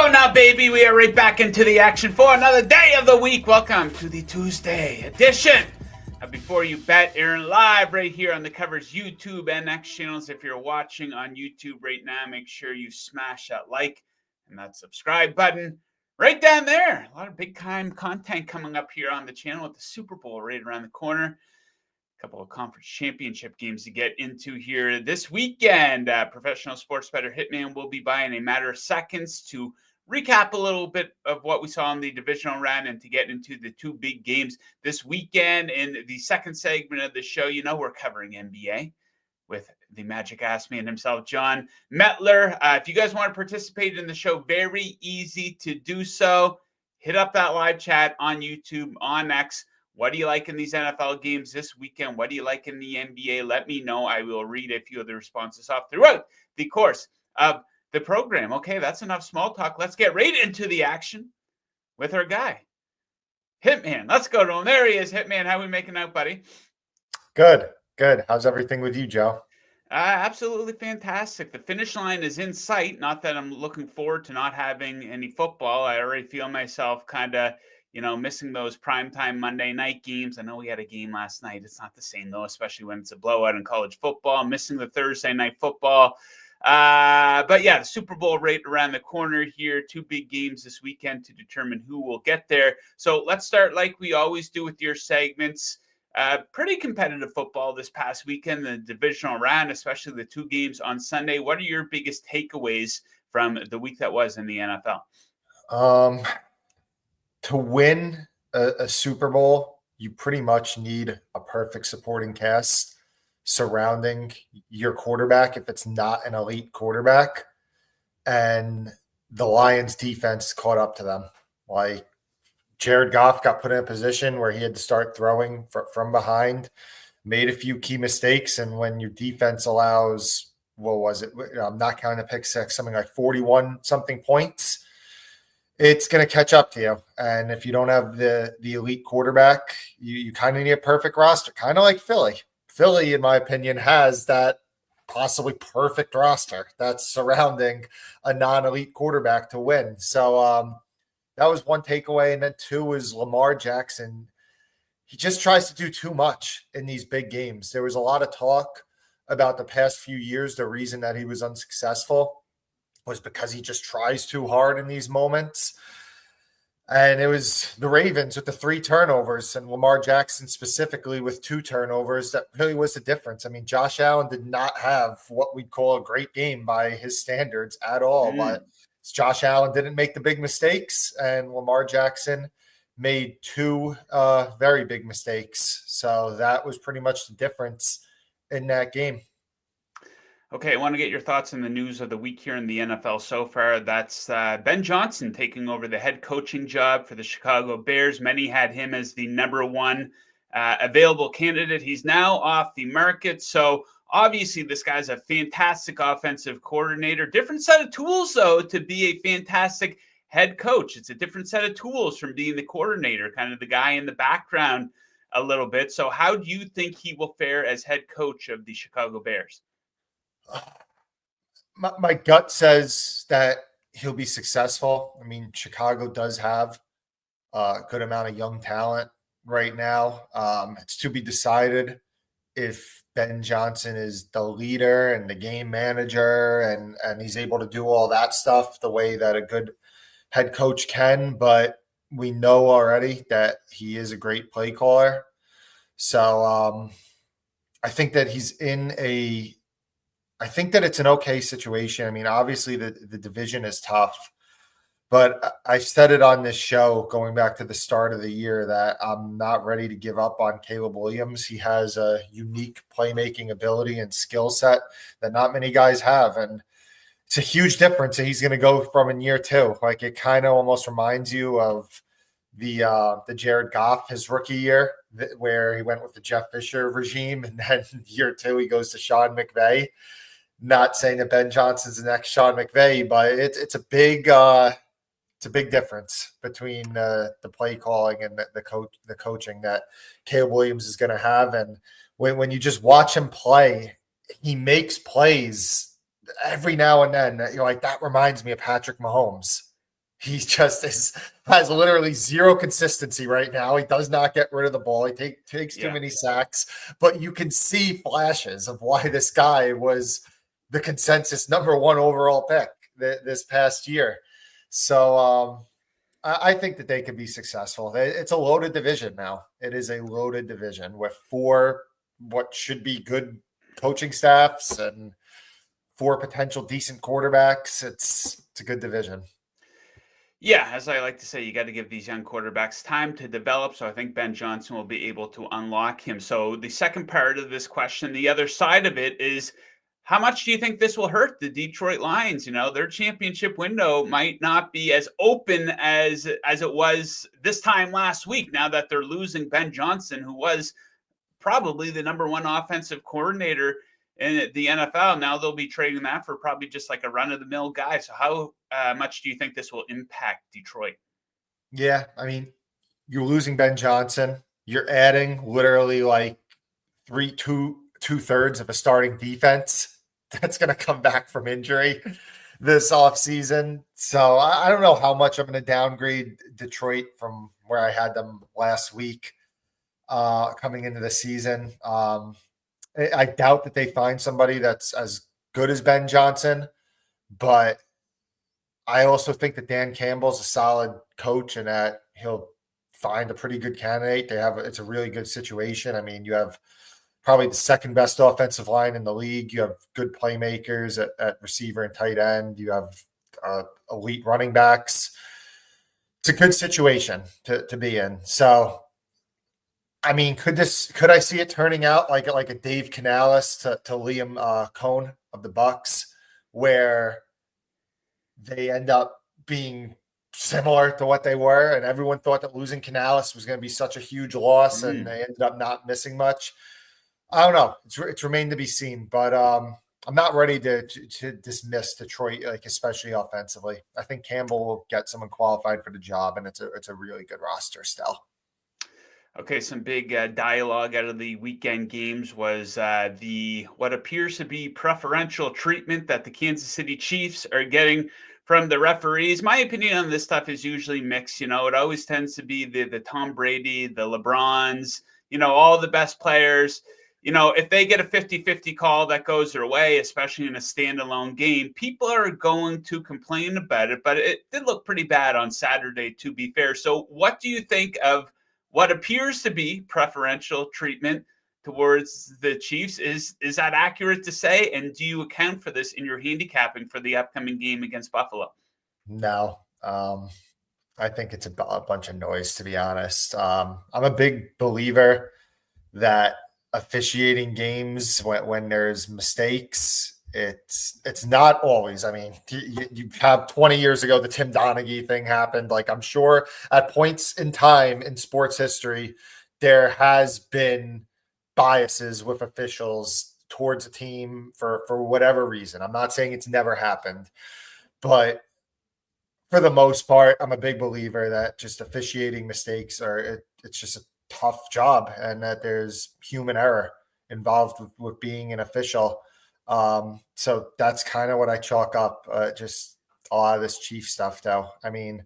go now, baby. We are right back into the action for another day of the week. Welcome to the Tuesday edition of Before You Bet, airing live right here on the Covers YouTube and X channels. If you're watching on YouTube right now, make sure you smash that like and that subscribe button right down there. A lot of big-time content coming up here on the channel with the Super Bowl right around the corner. A couple of conference championship games to get into here this weekend. Professional sports bettor Hitman will be by in a matter of seconds to recap a little bit of what we saw in the divisional round and to get into the two big games this weekend. In the second segment of the show, you know we're covering NBA with the magic ass man himself, Jon Metler. If you guys want to participate in the show, very easy to do so. Hit up that live chat on YouTube, on X. What do you like in these NFL games this weekend? What do you like in the NBA? Let me know. I will read a few of the responses off throughout the course of the program. Okay, that's enough small talk. Let's get right into the action with our guy, Hitman. Let's go to him. There he is. Hitman, how are we making out, buddy? Good. How's everything with you, Joe? Absolutely fantastic. The finish line is in sight. Not that I'm looking forward to not having any football. I already feel myself kind of missing those primetime Monday night games. I know we had a game last night. It's not the same, though, especially when it's a blowout in college football. I'm missing the Thursday night football. But yeah, the Super Bowl right around the corner here. Two big games this weekend to determine who will get there. So let's start like we always do with your segments. Pretty competitive football this past weekend, the divisional round, especially the two games on Sunday. What are your biggest takeaways from the week that was in the NFL? To win a Super Bowl, you pretty much need a perfect supporting cast surrounding your quarterback if it's not an elite quarterback. And the Lions defense caught up to them. Like Jared Goff got put in a position where he had to start throwing from behind, made a few key mistakes. And when your defense allows, what was it? I'm not counting the pick six, something like 41-something points, it's going to catch up to you. And if you don't have the elite quarterback, you kind of need a perfect roster, kind of like Philly. Philly, in my opinion, has that possibly perfect roster that's surrounding a non-elite quarterback to win. So that was one takeaway. And then two is Lamar Jackson. He just tries to do too much in these big games. There was a lot of talk about the past few years. The reason that he was unsuccessful was because he just tries too hard in these moments. And it was the Ravens with the 3 turnovers and Lamar Jackson specifically with 2 turnovers. That really was the difference. I mean, Josh Allen did not have what we'd call a great game by his standards at all. But Josh Allen didn't make the big mistakes, and Lamar Jackson made 2 very big mistakes. So that was pretty much the difference in that game. Okay, I want to get your thoughts on the news of the week here in the NFL so far. That's Ben Johnson taking over the head coaching job for the Chicago Bears. Many had him as the number 1 available candidate. He's now off the market. So obviously this guy's a fantastic offensive coordinator. Different set of tools, though, to be a fantastic head coach. It's a different set of tools from being the coordinator, kind of the guy in the background a little bit. So how do you think he will fare as head coach of the Chicago Bears? My gut says that he'll be successful. I mean, Chicago does have a good amount of young talent right now. It's to be decided if Ben Johnson is the leader and the game manager and he's able to do all that stuff the way that a good head coach can. But we know already that he is a great play caller. So I think that I think that it's an okay situation. I mean, obviously the division is tough, but I said it on this show going back to the start of the year that I'm not ready to give up on Caleb Williams. He has a unique playmaking ability and skill set that not many guys have. And it's a huge difference that he's going to go from in year 2. Like it kind of almost reminds you of the Jared Goff, his rookie year, where he went with the Jeff Fisher regime. And then year 2, he goes to Sean McVay. Not saying that Ben Johnson's the next Sean McVay, but it's a big difference between the play calling and the coaching that Caleb Williams is going to have. And when you just watch him play, he makes plays every now and then. You're like, that reminds me of Patrick Mahomes. He just has literally zero consistency right now. He does not get rid of the ball. He takes too many sacks, but you can see flashes of why this guy was the consensus number 1 overall pick this past year. So I think that they could be successful. It's a loaded division now. It is a loaded division with 4 what should be good coaching staffs and 4 potential decent quarterbacks. It's a good division. Yeah, as I like to say, you got to give these young quarterbacks time to develop. So I think Ben Johnson will be able to unlock him. So the second part of this question, the other side of it is, how much do you think this will hurt the Detroit Lions? You know, their championship window might not be as open as it was this time last week, now that they're losing Ben Johnson, who was probably the number 1 offensive coordinator in the NFL. Now they'll be trading that for probably just like a run-of-the-mill guy. So how much do you think this will impact Detroit? Yeah, I mean, you're losing Ben Johnson. You're adding literally like two-thirds of a starting defense that's going to come back from injury this offseason. So I don't know how much I'm going to downgrade Detroit from where I had them last week coming into the season. I doubt that they find somebody that's as good as Ben Johnson, but I also think that Dan Campbell's a solid coach and that he'll find a pretty good candidate. It's a really good situation. I mean, you have probably the second best offensive line in the league. You have good playmakers at receiver and tight end. You have elite running backs. It's a good situation to be in. So, I mean, could I see it turning out like a Dave Canales to Liam Cohn of the Bucks, where they end up being similar to what they were, and everyone thought that losing Canales was going to be such a huge loss, and they ended up not missing much. I don't know. It's remained to be seen, but I'm not ready to dismiss Detroit, like especially offensively. I think Campbell will get someone qualified for the job, and it's a really good roster still. Okay, some big dialogue out of the weekend games was what appears to be preferential treatment that the Kansas City Chiefs are getting from the referees. My opinion on this stuff is usually mixed. You know, it always tends to be the Tom Brady, the LeBrons, you know, all the best players. You know, if they get a 50-50 call that goes their way, especially in a standalone game, people are going to complain about it. But it did look pretty bad on Saturday, to be fair. So what do you think of what appears to be preferential treatment towards the Chiefs? Is that accurate to say? And do you account for this in your handicapping for the upcoming game against Buffalo? No. I think it's a bunch of noise, to be honest. I'm a big believer that officiating games when there's mistakes, it's not always. I mean, you have 20 years ago, the Tim Donaghy thing happened. Like, I'm sure at points in time in sports history, there has been biases with officials towards a team for whatever reason. I'm not saying it's never happened, but for the most part, I'm a big believer that just officiating mistakes it's just a tough job, and that there's human error involved with being an official. So that's kind of what I chalk up just a lot of this Chief stuff, though. I mean,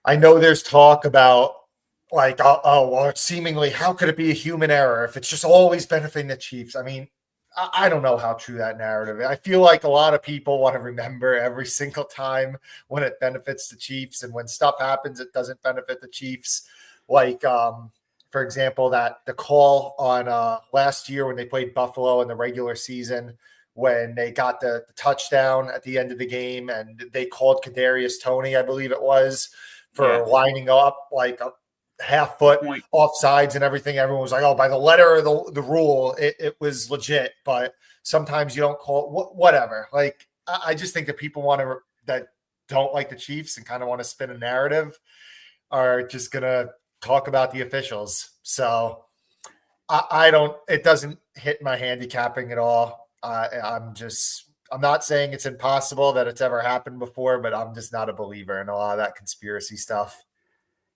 I know there's talk about like, well, seemingly, how could it be a human error if it's just always benefiting the Chiefs? I mean, I don't know how true that narrative is. I feel like a lot of people want to remember every single time when it benefits the Chiefs, and when stuff happens, it doesn't benefit the Chiefs. Like, for example, that the call on last year when they played Buffalo in the regular season, when they got the touchdown at the end of the game, and they called Kadarius Toney, I believe it was, for lining up like a half foot offsides and everything. Everyone was like, oh, by the letter of the rule, it was legit. But sometimes you don't call whatever. Like, I just think that people that don't like the Chiefs and kind of want to spin a narrative are just going to talk about the officials. So it doesn't hit my handicapping at all. I'm not saying it's impossible that it's ever happened before, but I'm just not a believer in a lot of that conspiracy stuff.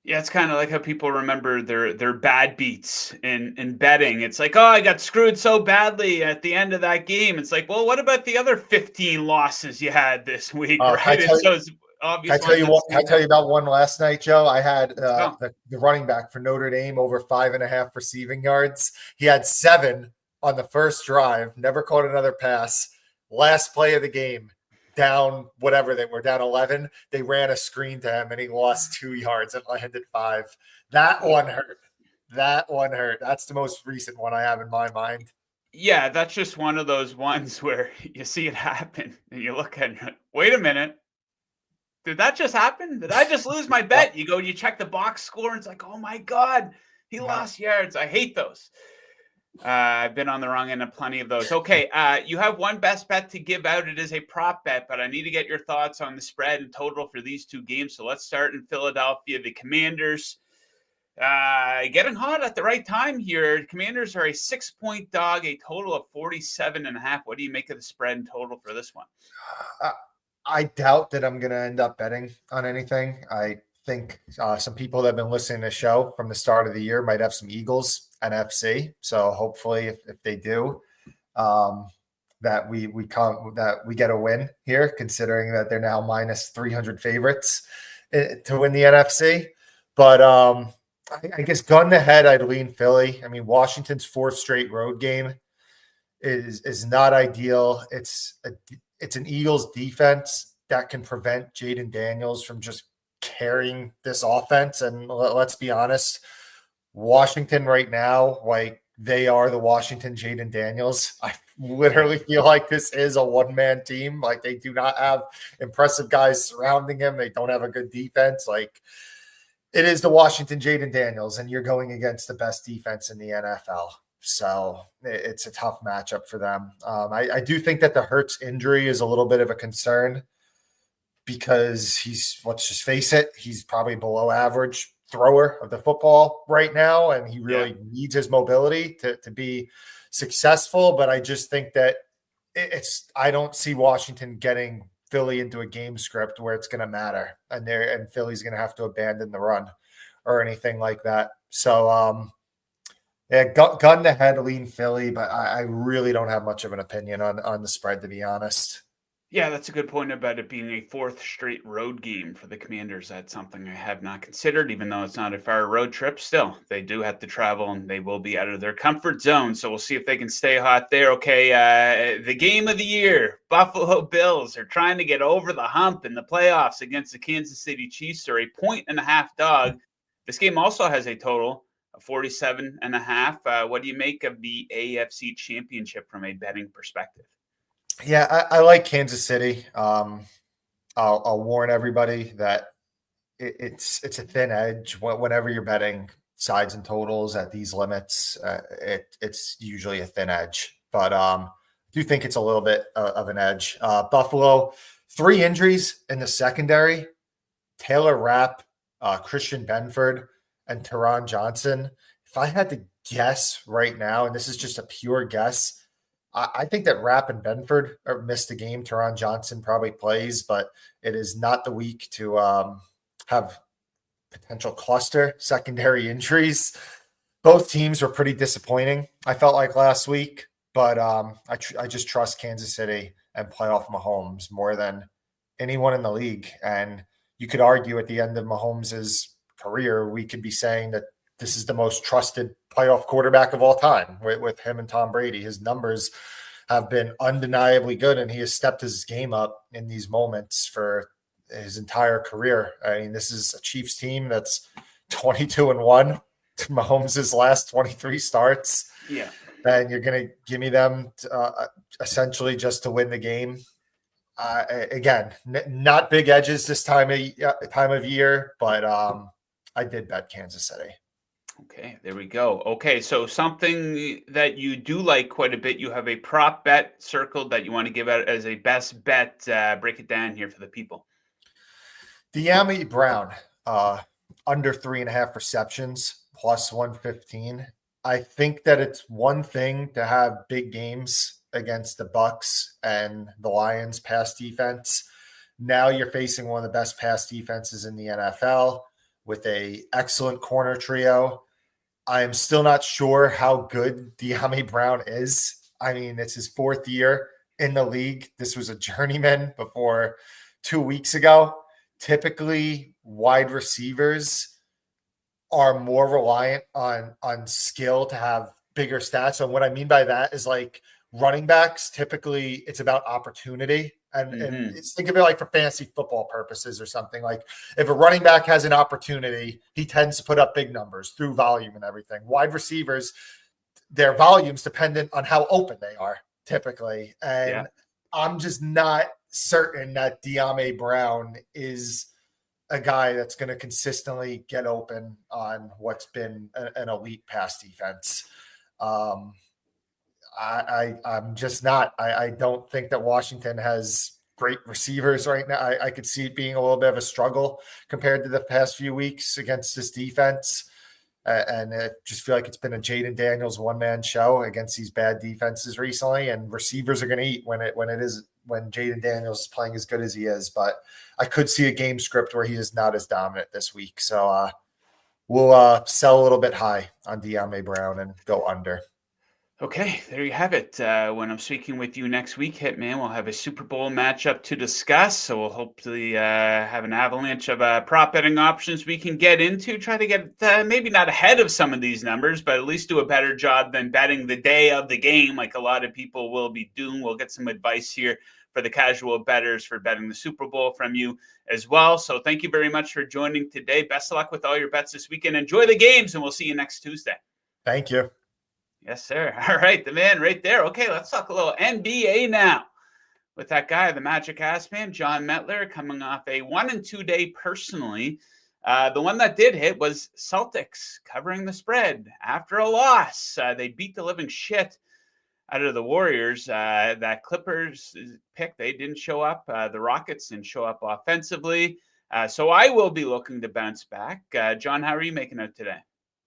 Yeah, it's kind of like how people remember their bad beats in betting. It's like, oh, I got screwed so badly at the end of that game. It's like, well, what about the other 15 losses you had this week, right? Can I obvious tell ones. you what? Can I tell you about one last night, Joe? I had Go. the running back for Notre Dame over 5.5 receiving yards. He had 7 on the first drive, never caught another pass. Last play of the game, down whatever they were, down 11. They ran a screen to him and he lost 2 yards and landed 5. That one hurt. That one hurt. That's the most recent one I have in my mind. Yeah, that's just one of those ones where you see it happen and you look at it, wait a minute. Did that just happen? Did I just lose my bet? You go, you check the box score, and it's like, oh my God, he lost yards. I hate those. I've been on the wrong end of plenty of those. Okay, you have one best bet to give out. It is a prop bet, but I need to get your thoughts on the spread and total for these two games. So let's start in Philadelphia. The Commanders getting hot at the right time here. Commanders are a 6-point dog, a total of 47.5. What do you make of the spread and total for this one? I doubt that I'm going to end up betting on anything. I think some people that have been listening to the show from the start of the year might have some Eagles NFC. So hopefully, if they do, that we get a win here, considering that they're now minus 300 favorites to win the NFC. But I guess gun to head, I'd lean Philly. I mean, Washington's 4th straight road game is not ideal. It's an Eagles defense that can prevent Jaden Daniels from just carrying this offense. And let's be honest, Washington right now, like they are the Washington Jaden Daniels. I literally feel like this is a one-man team. Like they do not have impressive guys surrounding him. They don't have a good defense. Like it is the Washington Jaden Daniels, and you're going against the best defense in the NFL. So it's a tough matchup for them. I do think that the Hurts injury is a little bit of a concern because let's just face it, he's probably below average thrower of the football right now, and he really needs his mobility to be successful. But I just think that I don't see Washington getting Philly into a game script where it's going to matter, and Philly's going to have to abandon the run or anything like that. So, yeah, gun to head, lean Philly, but I really don't have much of an opinion on the spread, to be honest. Yeah, that's a good point about it being a 4th straight road game for the Commanders. That's something I have not considered, even though it's not a far road trip. Still, they do have to travel, and they will be out of their comfort zone. So we'll see if they can stay hot there. Okay, the game of the year, Buffalo Bills are trying to get over the hump in the playoffs against the Kansas City Chiefs. They're a 1.5 dog. This game also has a total of 47.5. What do you make of the AFC Championship from a betting perspective? Yeah, I like Kansas City. I'll warn everybody that it's a thin edge. Whenever you're betting sides and totals at these limits, it's usually a thin edge. But I do think it's a little bit of an edge. Buffalo, 3 injuries in the secondary: Taylor Rapp, Christian Benford, and Teron Johnson. If I had to guess right now, and this is just a pure guess, I think that Rapp and Benford missed the game. Teron Johnson probably plays, but it is not the week to have potential cluster secondary injuries. Both teams were pretty disappointing, I felt like, last week, but I just trust Kansas City and playoff Mahomes more than anyone in the league. And you could argue at the end of Mahomes' career, we could be saying that this is the most trusted playoff quarterback of all time with him and Tom Brady. His numbers have been undeniably good, and he has stepped his game up in these moments for his entire career. I mean, this is a Chiefs team that's 22-1. Mahomes' last 23 starts. Yeah. And you're going to give me them essentially just to win the game. Again, not big edges this time of year, but I did bet Kansas City. Okay, there we go. Okay, so something that you do like quite a bit, you have a prop bet circled that you want to give out as a best bet. Break it down here for the people. De'Ami Brown, under 3.5 receptions, plus 115. I think that it's one thing to have big games against the Bucs and the Lions pass defense. Now you're facing one of the best pass defenses in the NFL with a excellent corner trio. I am still not sure how good De'Ami Brown is. I mean, it's his 4th year in the league. This was a journeyman before 2 weeks ago. typically wide receivers are more reliant on skill to have bigger stats. And what I mean by that is like running backs, typically it's about opportunity. And think of it like for fantasy football purposes or something. Like if a running back has an opportunity, he tends to put up big numbers through volume and everything. Wide receivers, their volume's dependent on how open they are typically. And I'm just not certain that De'Ami Brown is a guy that's going to consistently get open on what's been an elite pass defense. I'm just not. I don't think that Washington has great receivers right now. I could see it being a little bit of a struggle compared to the past few weeks against this defense. And I just feel like it's been a Jaden Daniels one-man show against these bad defenses recently, and receivers are going to eat when Jaden Daniels is playing as good as he is. But I could see a game script where he is not as dominant this week. So we'll sell a little bit high on De'Ami Brown and go under. Okay, there you have it. When I'm speaking with you next week, Hitman, we'll have a Super Bowl matchup to discuss. So we'll hopefully have an avalanche of prop betting options we can get into. Try to get maybe not ahead of some of these numbers, but at least do a better job than betting the day of the game like a lot of people will be doing. We'll get some advice here for the casual bettors for betting the Super Bowl from you as well. So thank you very much for joining today. Best of luck with all your bets this weekend. Enjoy the games, and we'll see you next Tuesday. Thank you. Yes, sir. All right, the man right there. Okay, let's talk a little NBA now with that guy, the Magic ass man, Jon Metler, coming off a 1-2 day personally. The one that did hit was Celtics covering the spread after a loss. They beat the living shit out of the Warriors. That Clippers pick, they didn't show up. The Rockets didn't show up offensively. So I will be looking to bounce back. John, how are you making out today?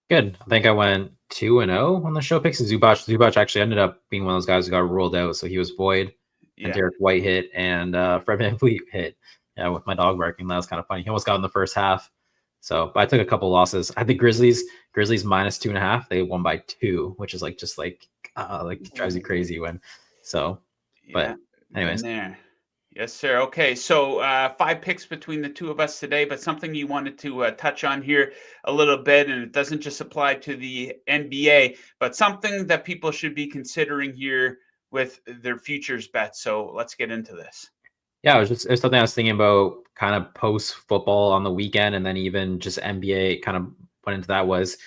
Good. I think I went 2-0 on the show picks. And Zubac actually ended up being one of those guys who got ruled out. So he was void, and Derek White hit, and Fred VanVleet hit. Yeah, with my dog barking. That was kind of funny. He almost got in the first half. So, but I took a couple losses. I think Grizzlies minus 2.5. They won by 2, which is like drives you crazy when. So, but anyways. Yes, sir. Okay, so 5 picks between the two of us today, but something you wanted to touch on here a little bit, and it doesn't just apply to the NBA, but something that people should be considering here with their futures bets. So let's get into this. Yeah, it was something I was thinking about kind of post football on the weekend, and then even just NBA kind of went into that was,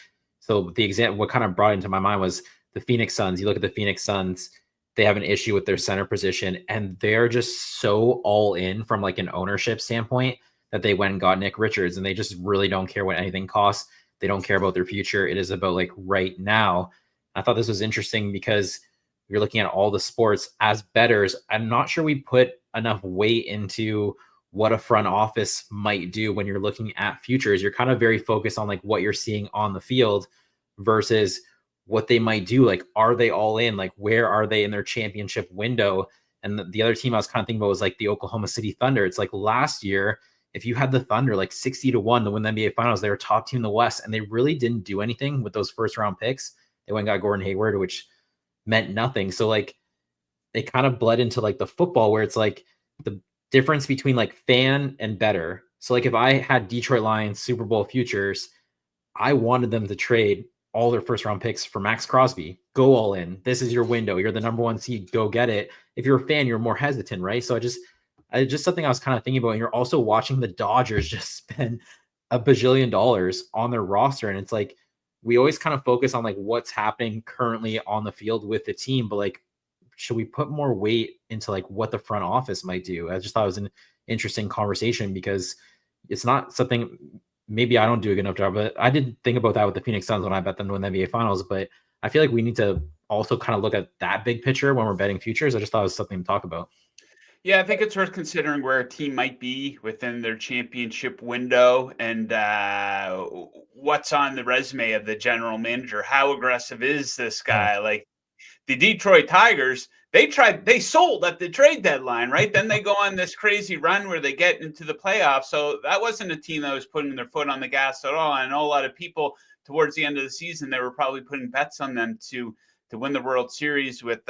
so the example, what kind of brought into my mind was the Phoenix Suns. You look at the Phoenix Suns, they have an issue with their center position, and they're just so all in from like an ownership standpoint that they went and got Nick Richards, and they just really don't care what anything costs. They don't care about their future. It is about like right now. I thought this was interesting because you're looking at all the sports as bettors. I'm not sure we put enough weight into what a front office might do when you're looking at futures. You're kind of very focused on like what you're seeing on the field versus what they might do. Like, are they all in? Like, where are they in their championship window? And the other team I was kind of thinking about was like the Oklahoma City Thunder. It's like last year, if you had the Thunder like 60-1 to win the NBA Finals, they were top team in the West, and they really didn't do anything with those first round picks. They went and got Gordon Hayward, which meant nothing. So like it kind of bled into like the football where it's like the difference between like fan and bettor. So like if I had Detroit Lions Super Bowl futures, I wanted them to trade all their first round picks for Max Crosby. Go all in. This is your window. You're the number 1 seed. Go get it. If you're a fan, you're more hesitant, right? So I just something I was kind of thinking about. And you're also watching the Dodgers just spend $1 bajillion on their roster. And it's like, we always kind of focus on like what's happening currently on the field with the team, but like, should we put more weight into like what the front office might do? I just thought it was an interesting conversation because it's not something, maybe I don't do a good enough job, but I did think about that with the Phoenix Suns when I bet them to win the NBA Finals. But I feel like we need to also kind of look at that big picture when we're betting futures. I just thought it was something to talk about. Yeah, I think it's worth considering where a team might be within their championship window and what's on the resume of the general manager. How aggressive is this guy? Like the Detroit Tigers, they sold at the trade deadline, right? Then they go on this crazy run where they get into the playoffs. So that wasn't a team that was putting their foot on the gas at all. I know a lot of people towards the end of the season, they were probably putting bets on them to win the World Series with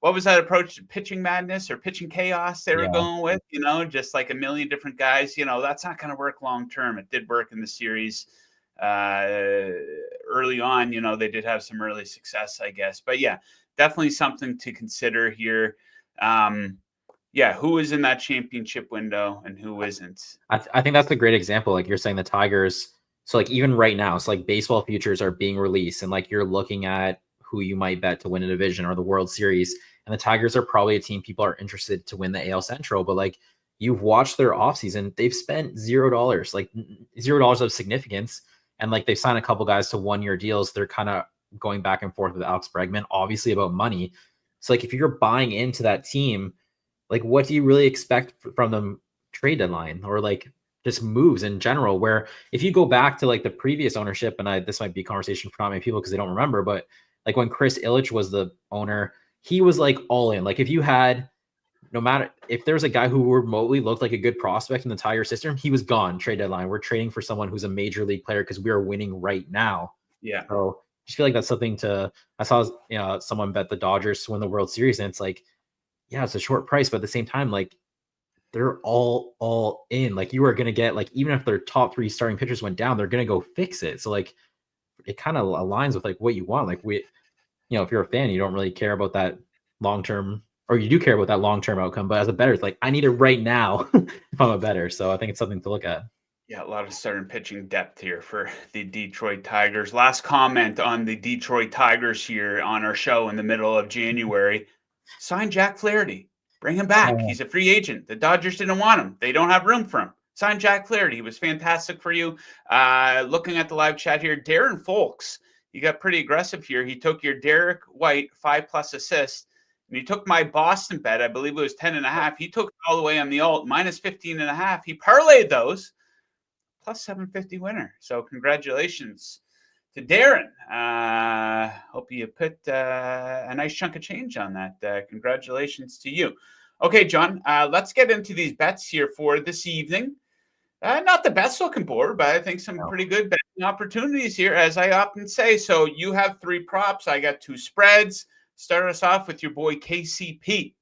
what was that approach? Pitching madness or pitching chaos they were Yeah. going with, just like a million different guys. That's not going to work long term. It did work in the series early on. They did have some early success, I guess. But yeah, definitely something to consider here. Who is in that championship window and who isn't? I think that's a great example. Like you're saying, the Tigers. So like even right now, it's like baseball futures are being released, and like you're looking at who you might bet to win a division or the World Series. And the Tigers are probably a team people are interested to win the AL Central. But like you've watched their offseason, they've spent $0, like $0 of significance. And like they've signed a couple guys to 1-year deals. They're kind of going back and forth with Alex Bregman, obviously about money. So like if you're buying into that team, like what do you really expect from them trade deadline or like just moves in general? Where if you go back to like the previous ownership, and this might be a conversation for not many people because they don't remember, but like when Chris Ilitch was the owner, he was like all in. Like if you had, no matter if there's a guy who remotely looked like a good prospect in the Tiger system, he was gone trade deadline. We're trading for someone who's a major league player because we are winning right now. Yeah. So I just feel like that's something I saw someone bet the Dodgers to win the World Series, and it's like, yeah, it's a short price, but at the same time, like they're all in. Like you are going to get, like, even if their top 3 starting pitchers went down, they're going to go fix it. So like it kind of aligns with like what you want. Like if you're a fan, you don't really care about that long-term, or you do care about that long-term outcome, but as a bettor, it's like, I need it right now if I'm a bettor. So I think it's something to look at. Yeah, a lot of starting pitching depth here for the Detroit Tigers. Last comment on the Detroit Tigers here on our show in the middle of January. Sign Jack Flaherty. Bring him back. He's a free agent. The Dodgers didn't want him. They don't have room for him. Sign Jack Flaherty. He was fantastic for you. Looking at the live chat here, Darren Folks, he got pretty aggressive here. He took your Derek White 5+ assists, and he took my Boston bet. I believe it was 10.5. He took it all the way on the alt, minus 15.5. He parlayed those, plus 750 winner. So congratulations to Darren. Hope you put a nice chunk of change on that. Congratulations to you. Okay, John, let's get into these bets here for this evening. Not the best looking board, but I think some pretty good betting opportunities here, as I often say. So you have 3 props. I got 2 spreads. Start us off with your boy KCP.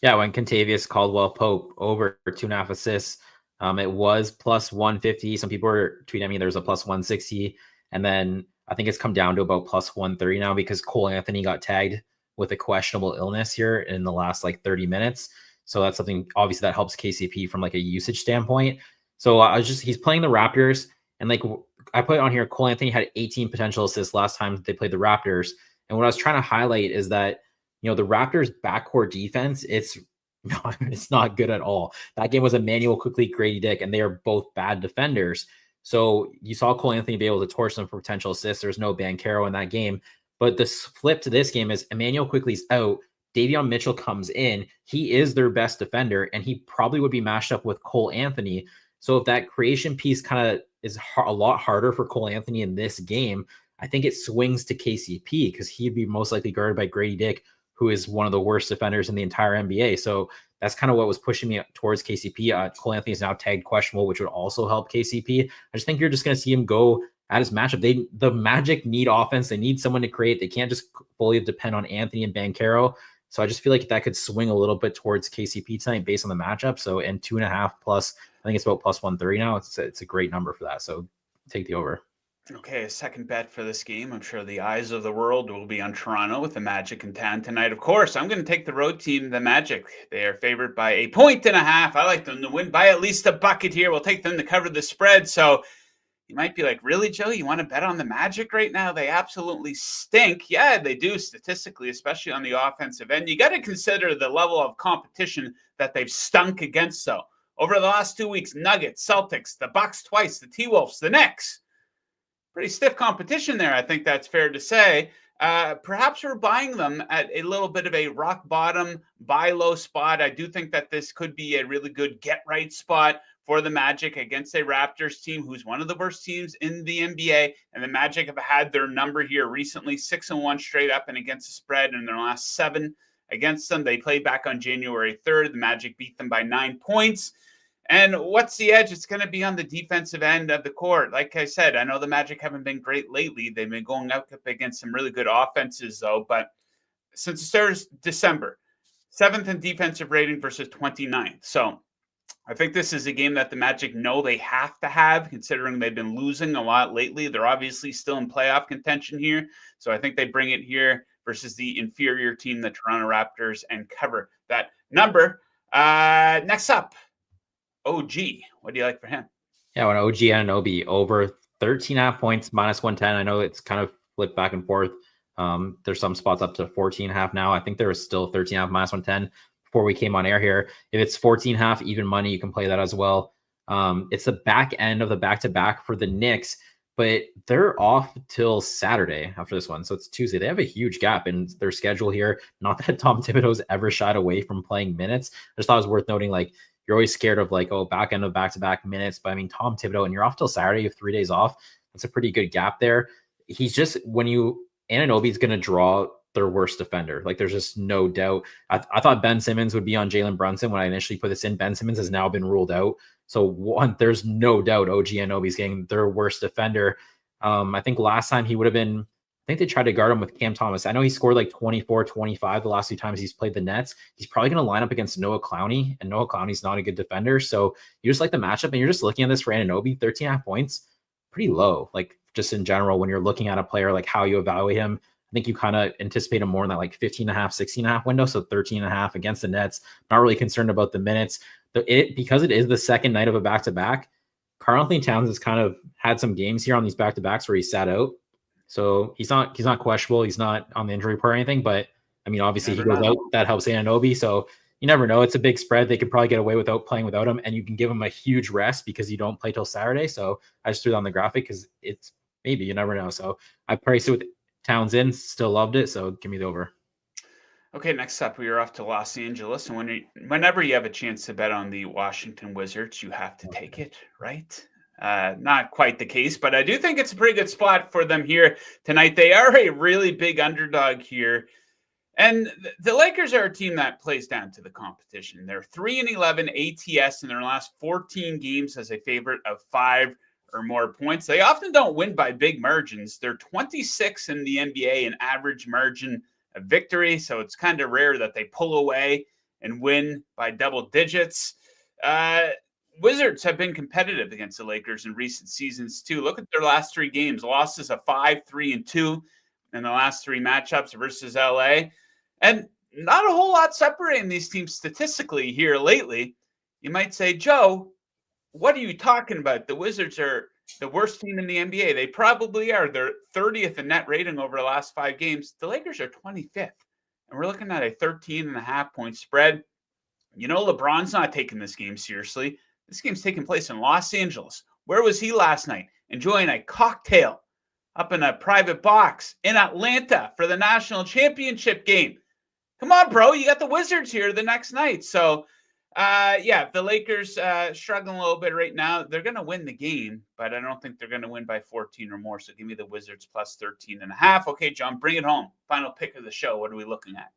Yeah, when Contavious Caldwell-Pope over 2.5 assists, it was plus 150. Some people were tweeting at me there's a plus 160. And then I think it's come down to about plus 130 now because Cole Anthony got tagged with a questionable illness here in the last like 30 minutes. So that's something obviously that helps KCP from like a usage standpoint. So he's playing the Raptors, and like I put it on here, Cole Anthony had 18 potential assists last time they played the Raptors. And what I was trying to highlight is that, the Raptors backcourt defense, it's not good at all. That game was Emmanuel Quickly, Grady Dick, and they are both bad defenders. So you saw Cole Anthony be able to torch them for potential assists. There's no Banchero in that game. But the flip to this game is Emmanuel Quickly's out. Davion Mitchell comes in. He is their best defender, and he probably would be matched up with Cole Anthony. So if that creation piece kind of is a lot harder for Cole Anthony in this game, I think it swings to KCP because he'd be most likely guarded by Grady Dick, who is one of the worst defenders in the entire NBA. So that's kind of what was pushing me towards KCP. Cole Anthony is now tagged questionable, which would also help KCP. I just think you're just going to see him go at his matchup. The Magic need offense. They need someone to create. They can't just fully depend on Anthony and Banchero. So I just feel like that could swing a little bit towards KCP tonight based on the matchup. So, and 2.5 plus, I think it's about plus 130 now. It's a great number for that. So take the over. Okay, a second bet for this game. I'm sure the eyes of the world will be on Toronto with the Magic in town tonight. Of course, I'm going to take the road team, the Magic. They are favored by 1.5 points. I like them to win by at least a bucket here. We'll take them to cover the spread. So you might be like, really, Joe? You want to bet on the Magic right now? They absolutely stink. Yeah, they do statistically, especially on the offensive end. You got to consider the level of competition that they've stunk against, though. Over the last 2 weeks, Nuggets, Celtics, the Bucks twice, the T-Wolves, the Knicks. Pretty stiff competition there. I think that's fair to say. Perhaps we're buying them at a little bit of a rock bottom, buy low spot. I do think that this could be a really good get right spot for the Magic against a Raptors team who's one of the worst teams in the NBA. And the Magic have had their number here recently, 6-1 straight up and against the spread in their last 7 against them. They played back on January 3rd. The Magic beat them by 9 points. And what's the edge? It's going to be on the defensive end of the court. Like I said, I know the Magic haven't been great lately. They've been going up against some really good offenses, though. But since the start of December. 7th in defensive rating versus 29th. So I think this is a game that the Magic know they have to have, considering they've been losing a lot lately. They're obviously still in playoff contention here. So I think they bring it here versus the inferior team, the Toronto Raptors, and cover that number. Next up, OG. What do you like for him? Yeah, when OG Anunoby over 13.5 points, -110. I know it's kind of flipped back and forth. There's some spots up to 14.5 now. I think there was still 13.5 -110 before we came on air here. If it's 14.5 even money, you can play that as well. It's the back end of the back-to-back for the Knicks, but they're off till Saturday after this one. So it's Tuesday. They have a huge gap in their schedule here. Not that Tom Thibodeau's ever shied away from playing minutes. I just thought it was worth noting, like, you're always scared of like, oh, back end of back-to-back minutes. But I mean, Tom Thibodeau, and you're off till Saturday, you have 3 days off. That's a pretty good gap there. He's just, Anunoby's going to draw their worst defender. Like, there's just no doubt. I thought Ben Simmons would be on Jalen Brunson when I initially put this in. Ben Simmons has now been ruled out. So there's no doubt OG Anunoby's getting their worst defender. I think last time he would have been, I think they tried to guard him with Cam Thomas. I know he scored like 24, 25 the last 2 times he's played the Nets. He's probably going to line up against Noah Clowney, and Noah Clowney's not a good defender. So you just like the matchup, and you're just looking at this for Anunoby, 13.5 points, pretty low. Like, just in general, when you're looking at a player, like how you evaluate him, I think you kind of anticipate him more in that like 15.5, 16.5 window. So 13.5 against the Nets. Not really concerned about the minutes. Because it is the second night of a back-to-back, Karl-Anthony Towns has kind of had some games here on these back-to-backs where he sat out. So he's not questionable. He's not on the injury report or anything. But I mean, obviously he goes out. That helps Anunoby. So you never know. It's a big spread. They could probably get away without playing without him, and you can give him a huge rest because you don't play till Saturday. So I just threw it on the graphic because it's maybe, you never know. So I priced it with Towns in, still loved it. So give me the over. Okay, next up, we are off to Los Angeles. And whenever you have a chance to bet on the Washington Wizards, you have to take it, right? Not quite the case, but I do think it's a pretty good spot for them here tonight. They are a really big underdog here. And the Lakers are a team that plays down to the competition. They're 3-11 ATS in their last 14 games as a favorite of 5 or more points. They often don't win by big margins. They're 26 in the NBA in average margin of victory, so it's kind of rare that they pull away and win by double digits. Wizards have been competitive against the Lakers in recent seasons too. Look at their last 3 games. Losses of 5, 3, and 2 in the last 3 matchups versus LA. And not a whole lot separating these teams statistically here lately. You might say, Joe, what are you talking about? The Wizards are the worst team in the NBA. They probably are. They're 30th in net rating over the last 5 games. The Lakers are 25th. And we're looking at a 13.5 point spread. You know, LeBron's not taking this game seriously. This game's taking place in Los Angeles. Where was he last night? Enjoying a cocktail up in a private box in Atlanta for the national championship game. Come on, bro. You got the Wizards here the next night. So, the Lakers struggling a little bit right now. They're going to win the game, but I don't think they're going to win by 14 or more. So give me the Wizards plus 13.5. Okay, John, bring it home. Final pick of the show. What are we looking at?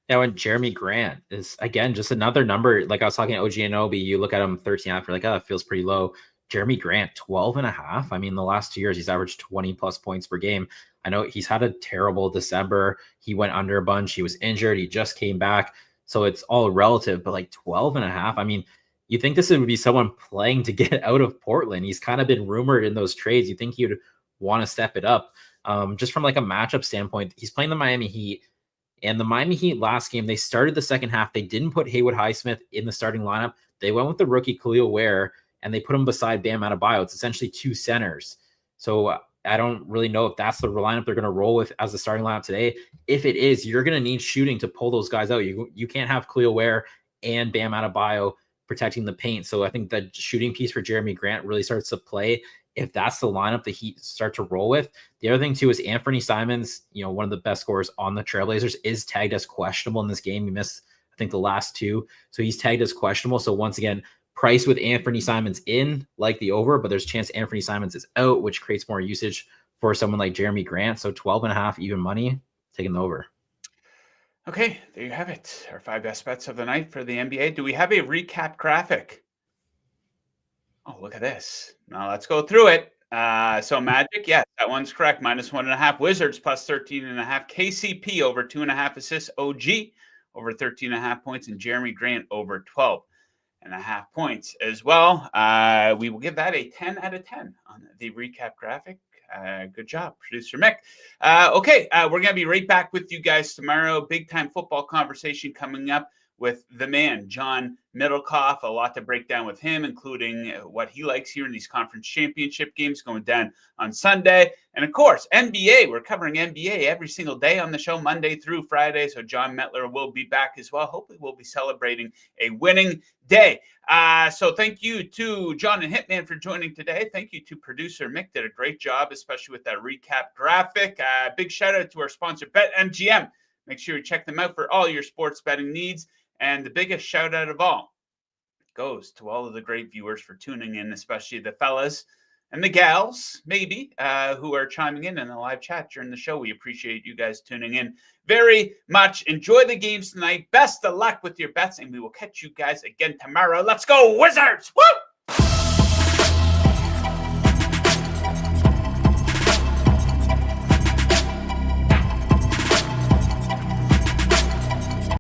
Now, when Jeremy Grant is, again, just another number. Like I was talking to OG Anunoby, you look at him 13.5, you're like, oh, it feels pretty low. Jeremy Grant, 12.5. I mean, the last 2 years, he's averaged 20 plus points per game. I know he's had a terrible December. He went under a bunch. He was injured. He just came back. So it's all relative, but like 12.5. I mean, you think this would be someone playing to get out of Portland. He's kind of been rumored in those trades. You think he would want to step it up. Just from like a matchup standpoint, he's playing the Miami Heat. And the Miami Heat last game, they started the second half. They didn't put Haywood Highsmith in the starting lineup. They went with the rookie Khalil Ware, and they put him beside Bam Adebayo. It's essentially 2 centers. So I don't really know if that's the lineup they're going to roll with as the starting lineup today. If it is, you're going to need shooting to pull those guys out. You can't have Khalil Ware and Bam Adebayo protecting the paint. So I think the shooting piece for Jeremy Grant really starts to play if that's the lineup the Heat start to roll with. The other thing too is Anthony Simons, one of the best scorers on the Trailblazers, is tagged as questionable in this game. He missed, I think, the last 2. So he's tagged as questionable. So once again, price with Anthony Simons in, like the over, but there's a chance Anthony Simons is out, which creates more usage for someone like Jeremy Grant. So 12.5 even money, taking the over. Okay, there you have it. Our 5 best bets of the night for the NBA. Do we have a recap graphic? Oh, look at this. Now let's go through it. So Magic, yes, that one's correct. -1.5. Wizards +13.5. KCP over 2.5 assists. OG over 13.5 points, and Jeremy Grant over 12.5 points as well. We will give that a 10 out of 10 on the recap graphic. Good job, producer Mick. Okay, we're going to be right back with you guys tomorrow. Big time football conversation coming up with the man, Jon Metler. A lot to break down with him, including what he likes here in these conference championship games going down on Sunday. And of course, NBA. We're covering NBA every single day on the show, Monday through Friday. So Jon Metler will be back as well. Hopefully we'll be celebrating a winning day. So thank you to Jon and Hitman for joining today. Thank you to producer Mick. Did a great job, especially with that recap graphic. Big shout out to our sponsor, BetMGM. Make sure you check them out for all your sports betting needs. And the biggest shout out of all goes to all of the great viewers for tuning in, especially the fellas and the gals, maybe, who are chiming in the live chat during the show. We appreciate you guys tuning in very much. Enjoy the games tonight. Best of luck with your bets, and we will catch you guys again tomorrow. Let's go, Wizards! Woo!